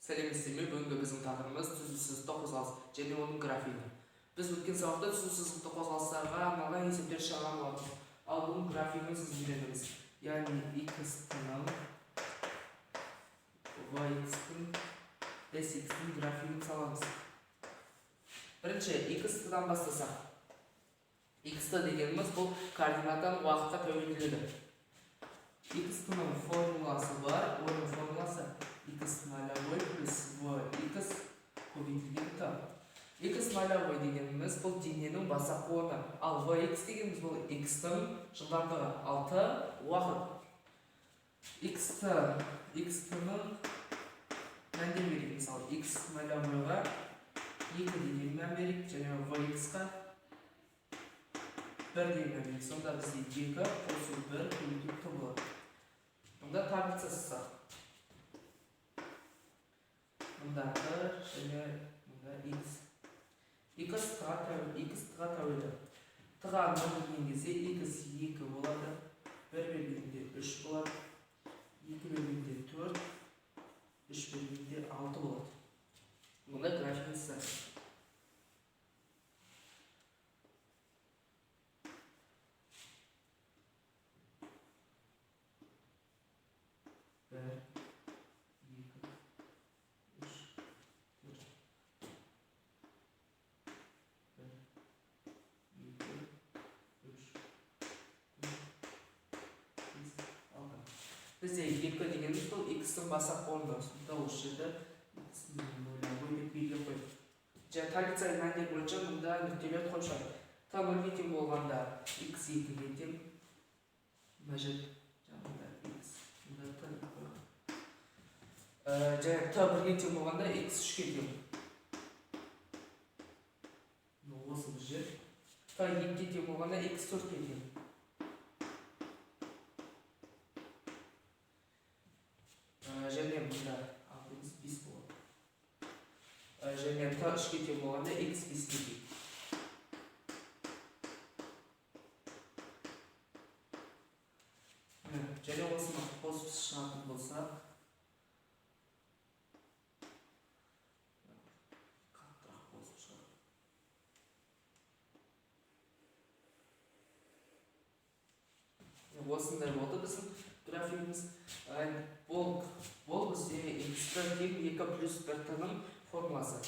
Сәлеметсіздер ме? Бүгінгі біздің тақырыбымыз түзу сызықты қозғалыс және оның графигі. Біз өткен сабақта түзу сызықты қозғалыстарға арналған есептер шығарған болатынбыз. Ал бүгін графигін сіз үйренеміз. Яғни x-тің y-тің s-тің графигін саламыз. Бірінші x-тыдан бастасақ. X-ты дегеніміз бұл координаттан уақытқа тәуелділігі. X-тың формуласы бар. Оның формуласы x нолевой плюс x көбейтілген т. X нолевой дегеніміз бұл дененің басақ орны. Ал vx дегеніміз бұл x-тің жылдамдығы. Ал т уақыт. x-тің мәнде берейік. Мысалы, x нолевойға 2 деген мән берейік, және vx-қа 1 деген мән берейік. Сонда бізде 2 қосу 1 көбейту т болады. Мұнда таблица сызсақ. Мұнда т және мұнда x. x т-ға тәуелді. Т-ға 1 берген кезде x 2 болады. 1 бергенде 3 болады. 2 бергенде 4, 3 бергенде 6 болады. Мұнда графигін сызсақ. Бізде 2 дегеніміз бұл x-тің басақ орны. Сонда осы жерде x-тің нолевой деп белгілеп қойдық. Және таблица мәндер бойынша мұнда нүктелер қойып т 0-ге тең болғанда x 2-ге тең. Мына жер жағында x, мұнда т қойған. Және т 1-ге тең болғанда x 3-ге тең. Осы бір жер. т 2-ге тең болғанда x 4-ге тең. Және мұнда алдымыз 5 болады. Және т 3-ге тең болғанда x 5-ге тең. Және осыны қосып шығатын болсақ, қаттырақ қосып шығады. Осындай болды біздің графигіміз. Бұл бізде x-тің 2 плюс 1-тің формуласы.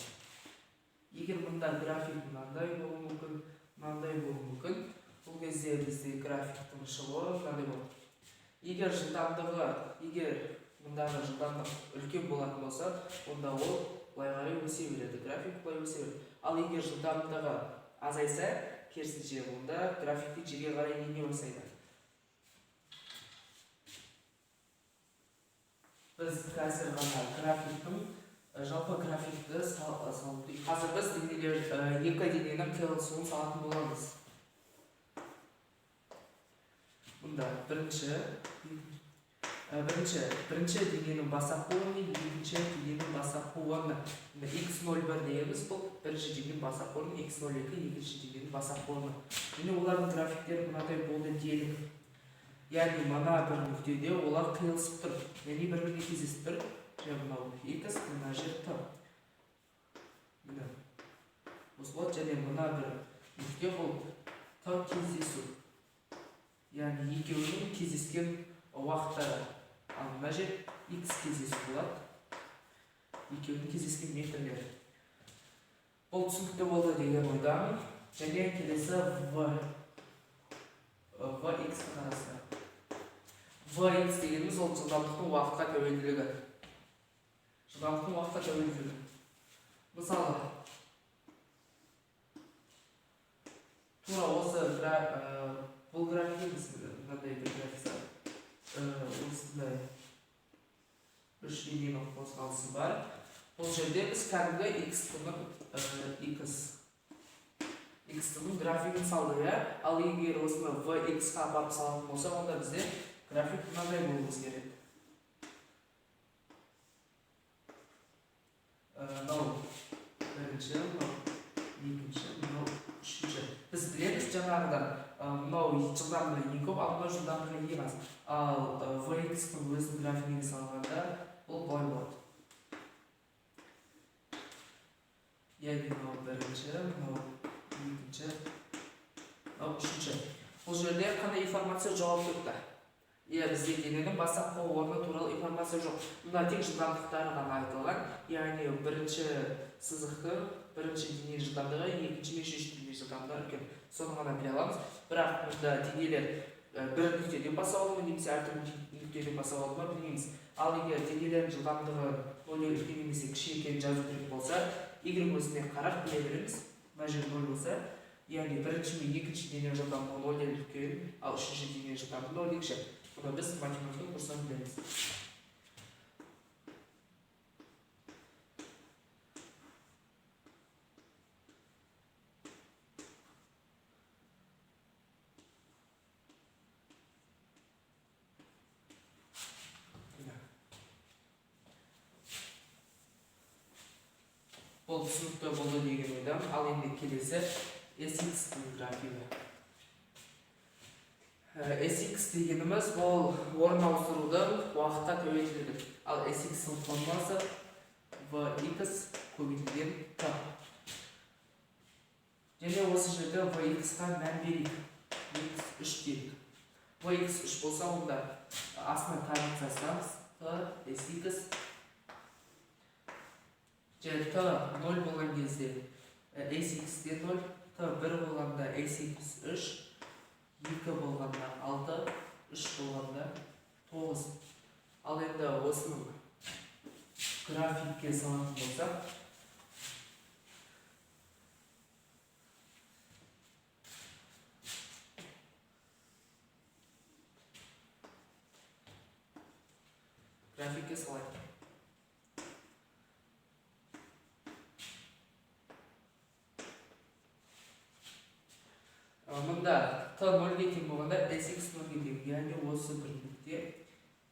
Егер мұнда график мынандай болуы мүмкін, мынандай болуы мүмкін, бұл кезде бізде графиктің шығуы мынандай болады. Егер мұндағы жылдамдық үлкен болатын болса, онда ол былай қарай өсе береді, график былай өсе береді. Ал егер жылдамдығы азайса, керісінше онда графикті жерге қарай ене бастайды. Біз қазір ғана графиктің жалпы графикті салып. Қазір біз 2 дененің қиылысуын салатын боламыз. Мұнда бірінші дененің басақ орны, екінші дененің басақ орны. x01 дегеніміз бұл бірінші дененің басақ орны, x02 екінші дененің басақ орны. Және олардың графиктері мынадай болды делік. Яғни мына бір нүктеде олар қиылысып тұр. Яғни бір-біріне кездесіп тұр. Және мынау x, мына жер т. Осы болады. Және мына бір нүкте бұл т кездесу. Яғни екеуінің кездескен уақыттары. Ал мына жер x кездесу болады. Екеуінің кездескен метрлері. Бұл түсінікті болды деген ойдамын. Және келесі vx қарастырайық. Vx дегеніміз ол жылдамдықтың уақытқа тәуелділігі. Мысалы, тура осы бұл графикіміз мынандай бір графика. Осындай 3 дененің қозғалысы бар. Бұл жерде біз кәдімгі x-тің графигін салды. Ал егер осыны vx-қа апарып салатын болса, онда бізде график мынандай болуымыз керек. Мынау бірінші, мынау екінші, мынау үшінші. Біз білеміз жаңағыдан мынау жылдамдығы ең көп, ал мынау жылдамдығы ең аз. Ал vx-тің өзінің графигіне салғанда бұл былай болады. яғни мынау бірінші, мынау екінші, мынау үшінші. Бұл жерде қандай информация жоғалып кетті? Бізде дененің бастапқы орны туралы информация жоқ. Мұнда тек жылдамдықтары ғана айтылған. Яғни бірінші сызықтың бірінші дене жылдамдығы, екінші мен үшінші дене жылдамдығы үлкен. Соны ғана біле аламыз. Бірақ мұнда денелер бір нүктеден басталады ма немесе әртүрлі нүктеден басталады ма білмейміз. Ал егер денелердің жылдамдығы нөлден үлкен немесе кіші екенін жазу керек болса, y осіне қарап біле береміз. Мына жер нөл болса, яғни бірінші мен екінші дене жылдамдығы нөлден үлкен, ал үшінші дене жылдамдығы нөлден кіші. Бұны біз математика курсынан білеміз. Бұл түсінікті болды деген ойдамын. Ал енді келесі SX-тің графигі. SX дегеніміз бұл орын ауыстырудың уақытқа тәуелділігі. Ал SX-ның формуласы Vx көбейтілген T. Және осы жерде Vx-қа мән берейік. Vx3 дейік. Vx3 болса, онда астына тағын жазсаңыз T SX. Және T 0 болған кезде SX-те 0, T 1 болғанда SX3, 2 болғанда 6, 3 болғанда 9. Ал енді осының графикке салатын болсақ, графикке салайық. Мұнда T 0-ге тең болғанда SX 0-ге тең, яғни осы бір нүкте.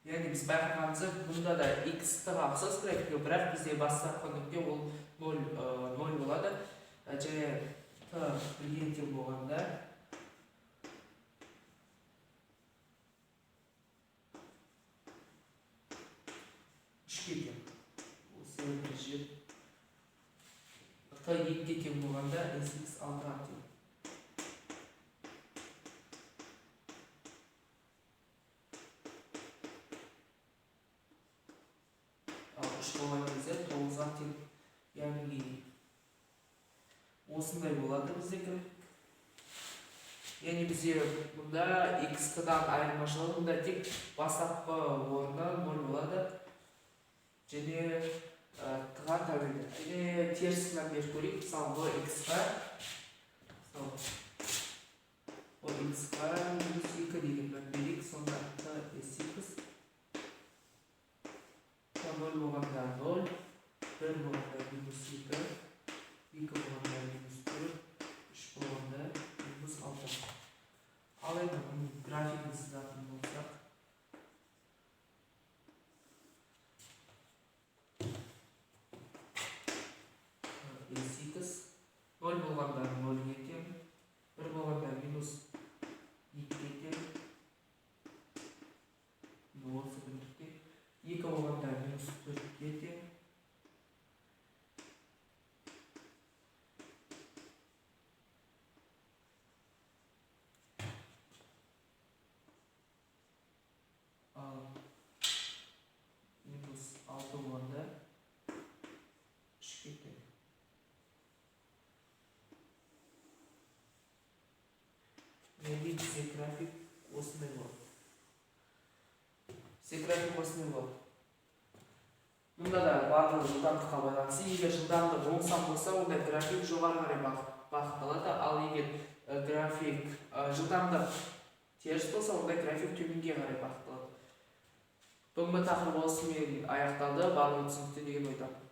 Яғни біз байқағанымызда мұнда да X T-ға ұқсас графигі, бірақ бізде бастапқы нүкте ол 0 болады. Және T 1-ге тең болғанда үшке тең. Осы бір жер. T 2-ге тең болғанда SX 6-ға тең. Болған кезде 9-ға тең, яғни осындай болады біздегі. Яғни бізде мұнда X-дан айырмашылығы, мұнда тек бастапқы орны 0 болады. Және T-ға тәуелді. Және терісінен беріп көрейік. Мысалы X-ға -2 деген мән берейік. Сонда T SX 0 болғанда 0, 1 болғанда -2, 2 болғанда -4, 3 болғанда -6. Ал енді графигін сызатын болсақ, SX 0 болғанда 0-ге тең, 1 болғанда -2-ге тең, осы бірлікте, 2 болғанда -4-ге тең, ал -6 болғанда 3-ге тең. Яғни бізде график осындай болады. График осындай болады. Мұнда да барлығы жылдамдыққа байланысты. Егер жылдамдық оң сан болса, онда график жоғары қарай бағытталады. Ал егер график жылдамдық теріс болса, онда график төменге қарай бағытталады. Бүгінгі тақырып осымен аяқталды. Барлығы түсінікті деген ойдамын.